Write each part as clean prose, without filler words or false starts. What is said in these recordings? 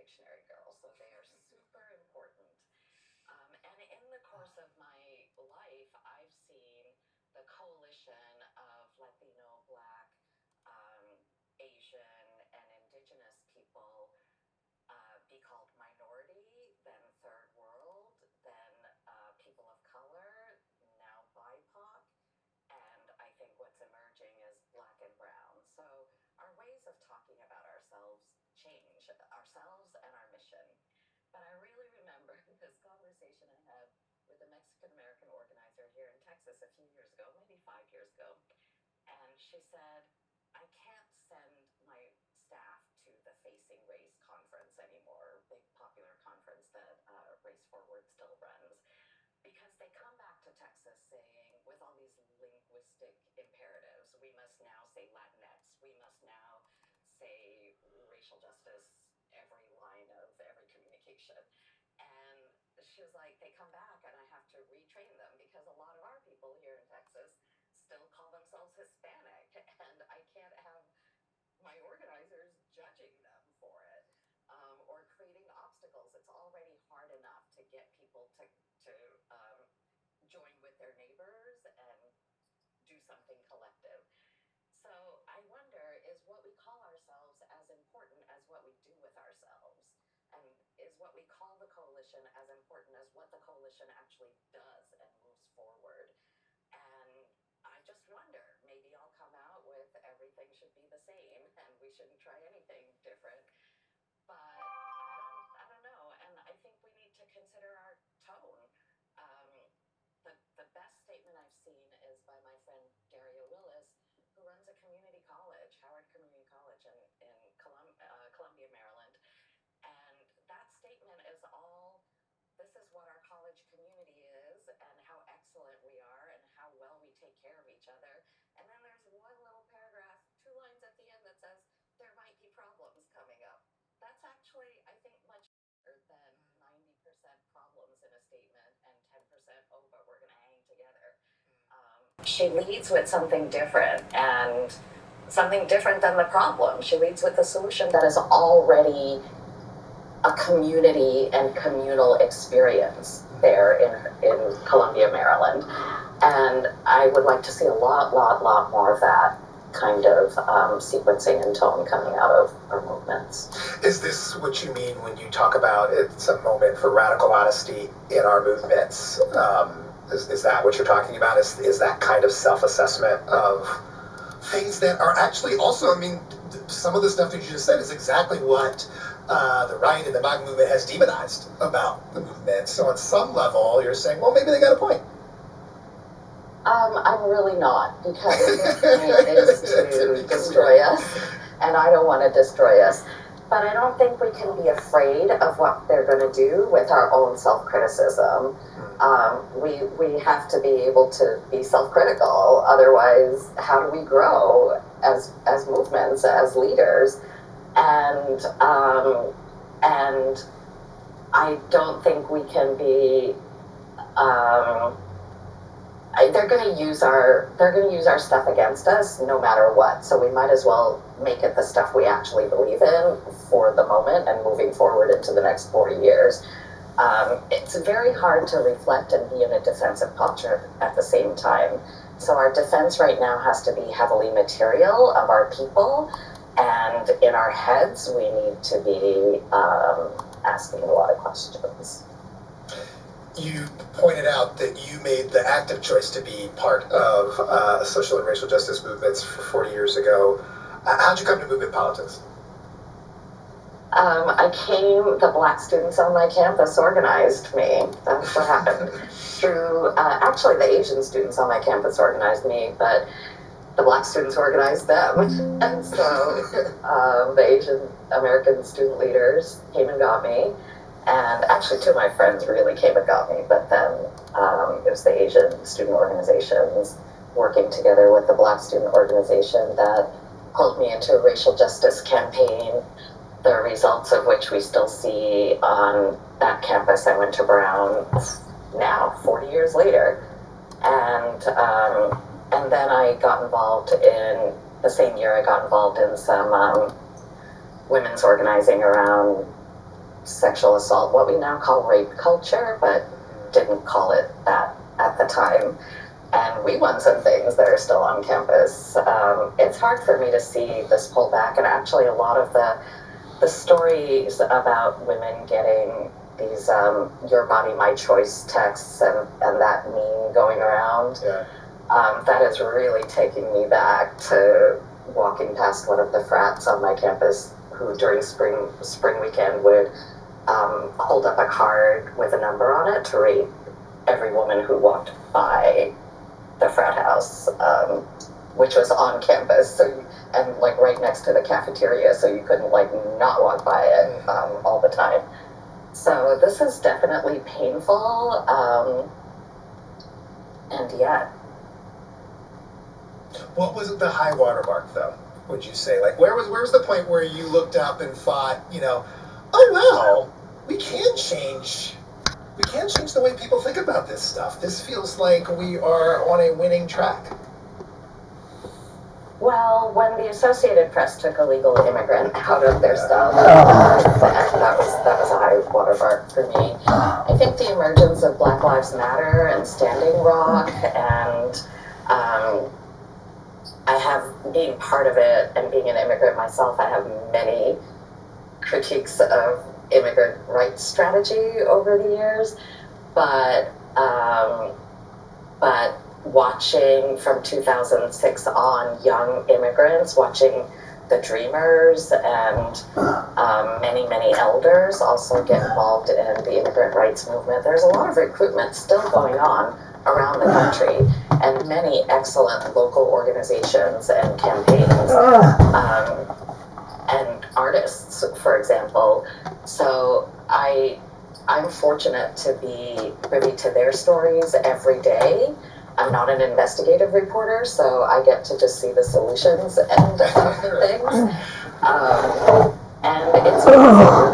dictionary, girl, so they are super important. And in the course of my life, I've seen the coalition of Latino, Black, Asian, and Indigenous people be called minority, then third world, then people of color, now BIPOC, and I think what's emerging is Black and brown. So our ways of talking about ourselves change, ourselves and our mission. But I really remember this conversation I had with a Mexican American organizer here in Texas a few years ago, maybe 5 years ago. And she said, I can't send my staff to the Facing Race conference anymore, big popular conference that Race Forward still runs, because they come back to Texas saying, with all these linguistic imperatives, we must now say Latinx, we must now say racial justice, every line of every communication. And she was like, they come back and I have to retrain them because a lot of our people here in Texas still call themselves Hispanic, and I can't have my organizers judging them for it, or creating obstacles. It's already hard enough to get people to join with their neighbors and do something collective. So I wonder, is what we call ourselves as important as what we do with ourselves? And is what we call the coalition as important as what the coalition actually does and moves forward? And I just wonder, maybe I'll come out with everything should be the same and we shouldn't try anything different. But I don't know. And I think we need to consider our tone. Um, the best statement I've seen is by my friend Daria Willis, who runs a community college, Howard Community College in Columbia, Maryland. And that statement is all, this is what our college community is and how excellent we are and how well we take care of each other. And then there's one little paragraph, 2 lines at the end that says, there might be problems coming up. That's actually, I think, much better than 90% problems in a statement and 10%, oh, but we're going to hang together. She leads with something different, and something different than the problem. She leads with a solution that is already a community and communal experience there in Columbia, Maryland. And I would like to see a lot more of that kind of sequencing and tone coming out of our movements. Is this what you mean when you talk about it's a moment for radical honesty in our movements? Is that what you're talking about? Is that kind of self-assessment of things that are actually also, I mean, some of the stuff that you just said is exactly what the right and the MAGA movement has demonized about the movement. So on some level, you're saying, well, maybe they got a point. I'm really not, because the point is to destroy us, and I don't want to destroy us. But I don't think we can be afraid of what they're going to do with our own self-criticism. We have to be able to be self-critical. Otherwise, how do we grow as movements, as leaders? And I don't think we can be. They're going to use our stuff against us no matter what. So we might as well make it the stuff we actually believe in for the moment and moving forward into the next 40 years. It's very hard to reflect and be in a defensive posture at the same time. So our defense right now has to be heavily material of our people, and in our heads we need to be asking a lot of questions. You pointed out that you made the active choice to be part of social and racial justice movements 40 years ago. How'd you come to movement politics? The Black students on my campus organized me. That's what happened. Through, actually the Asian students on my campus organized me, but the Black students organized them. And so the Asian American student leaders came and got me. And actually, two of my friends really came and got me, but then it was the Asian student organizations working together with the Black student organization that pulled me into a racial justice campaign, the results of which we still see on that campus I went to Brown now, 40 years later. And then I got involved in, the same year I got involved in some women's organizing around sexual assault, what we now call rape culture, but didn't call it that at the time. And we won some things that are still on campus. It's hard for me to see this pullback, and actually a lot of the stories about women getting these your body, my choice texts and that meme going around, that is really taking me back to walking past one of the frats on my campus who during spring weekend would hold up a card with a number on it to rate every woman who walked by the frat house, which was on campus, and like right next to the cafeteria, so you couldn't like not walk by it all the time. So this is definitely painful, and yet. What was the high water mark, though? Would you say, like, where was the point where you looked up and thought, oh wow, we can change the way people think about this stuff. This feels like we are on a winning track. Well, when the Associated Press took illegal immigrant out of their stuff, that was a high watermark for me. I think the emergence of Black Lives Matter and Standing Rock, and I have, being part of it and being an immigrant myself, I have many critiques of immigrant rights strategy over the years, but watching from 2006 on young immigrants, watching the Dreamers and many elders also get involved in the immigrant rights movement. There's a lot of recruitment still going on around the country, and many excellent local organizations and campaigns, and artists, for example. So I'm fortunate to be privy to their stories every day. I'm not an investigative reporter, so I get to just see the solutions and things. And it's we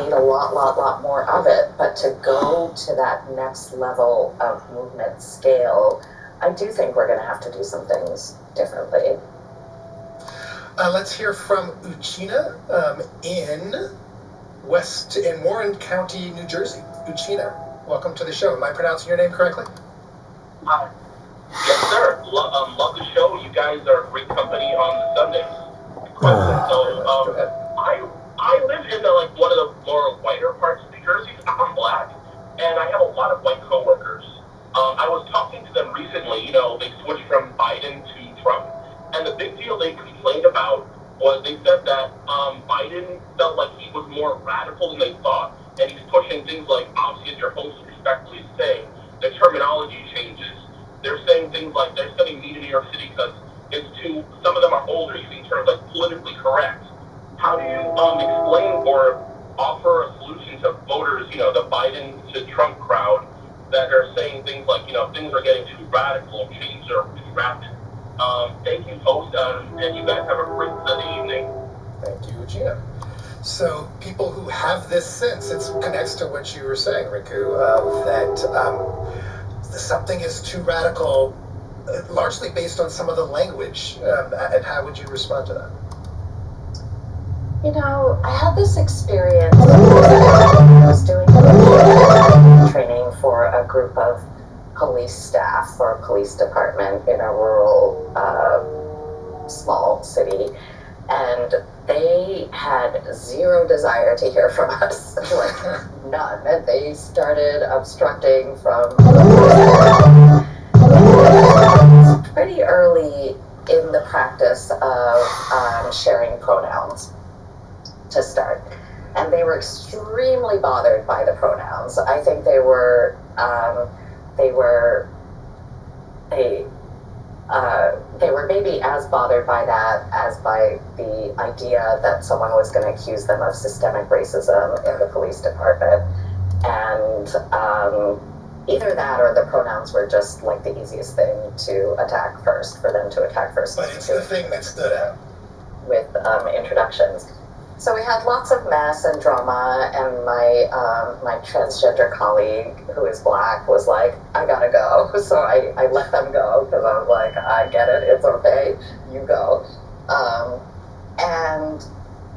need a lot more of it. But to go to that next level of movement scale, I do think we're going to have to do some things differently. Let's hear from Uchina in Warren County, New Jersey. Uchina, welcome to the show. Am I pronouncing your name correctly? Hi. Yes, sir. Love the show. You guys are a great company on Sundays. Go ahead. I live in one of the more whiter parts of New Jersey. I'm black, and I have a lot of white coworkers. I was talking to them recently. They switched from Biden to Trump, and the big deal they complained about was they said that Biden felt like he was more radical than they thought, and he's pushing things like, obviously, as your host respectfully saying, the terminology changes. They're saying things like they're sending me to New York City because some of them are older, using terms like politically correct. How do you explain or offer a solution to voters, the Biden to Trump crowd that are saying things like, things are getting too radical, changes are too rapid? Thank you, host, and you guys have a great Sunday evening. Thank you, Gina. So people who have this sense, it connects to what you were saying, Riku, that something is too radical, largely based on some of the language. And how would you respond to that? I had this experience. I was doing training for a group of police staff for a police department in a rural, small city, and they had zero desire to hear from us, none. And they started obstructing from pretty early in the practice of sharing pronouns to start. And they were extremely bothered by the pronouns. I think they were maybe as bothered by that as by the idea that someone was going to accuse them of systemic racism in the police department. And either that or the pronouns were just like the easiest thing to attack first, for them to attack first. But it's the thing that stood out. With introductions. So we had lots of mess and drama, and my transgender colleague, who is black, was like, I gotta go. So I let them go, because I was like, I get it, it's okay, you go. And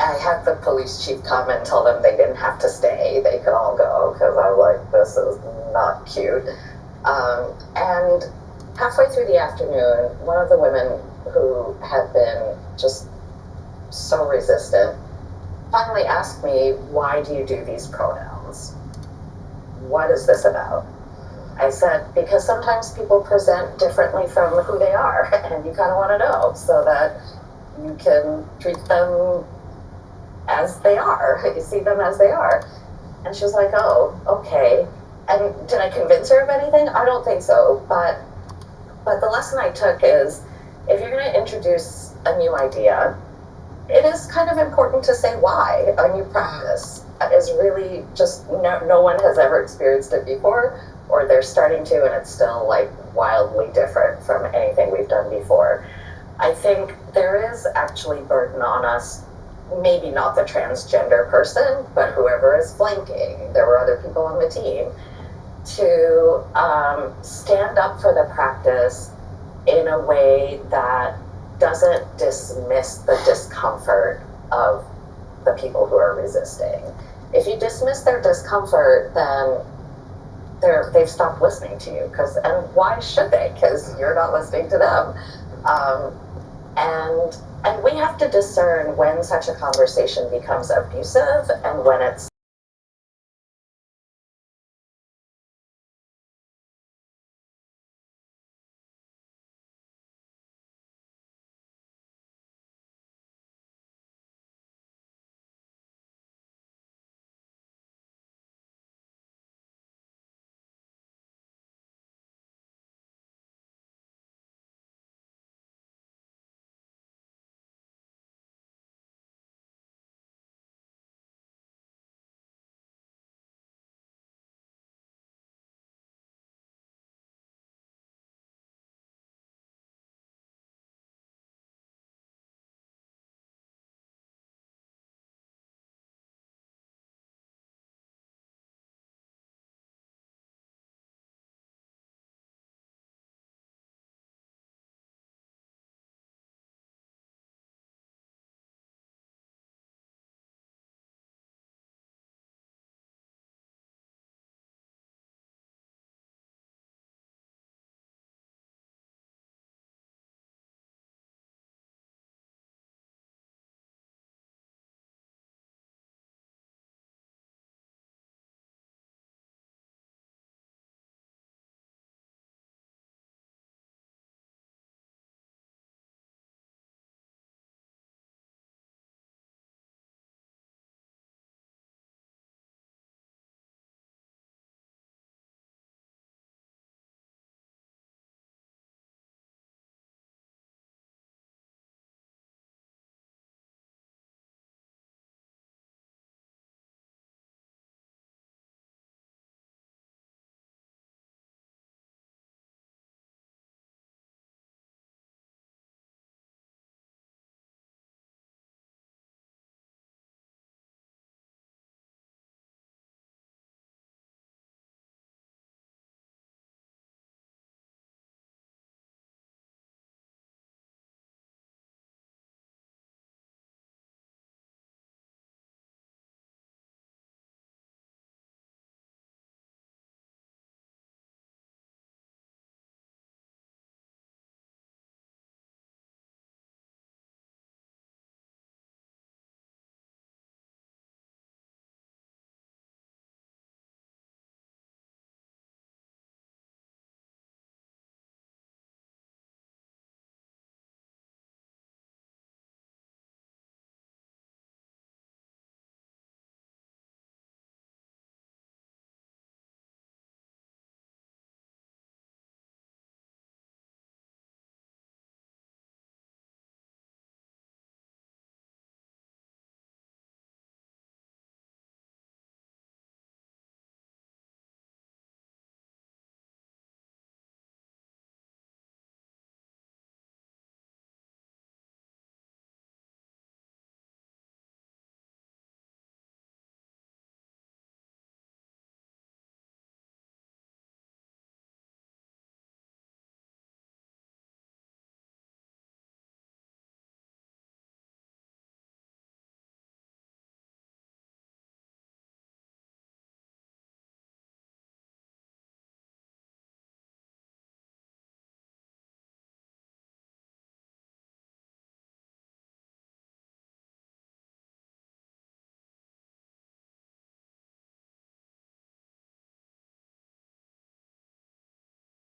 I had the police chief come and tell them they didn't have to stay, they can all go, because I'm like, this is not cute. And halfway through the afternoon, one of the women who had been just so resistant finally asked me, why do you do these pronouns? What is this about? I said, because sometimes people present differently from who they are, and you kind of want to know so that you can treat them as they are. You see them as they are. And she was like, oh, okay. And did I convince her of anything? I don't think so. But the lesson I took is, if you're going to introduce a new idea, it is kind of important to say why a new practice is really just no one has ever experienced it before, or they're starting to, and it's still like wildly different from anything we've done before. I think there is actually burden on us, maybe not the transgender person, but whoever is flanking. There were other people on the team to stand up for the practice in a way that doesn't dismiss the discomfort of the people who are resisting. If you dismiss their discomfort, then they've stopped listening to you. And why should they? Because you're not listening to them. And we have to discern when such a conversation becomes abusive and when it's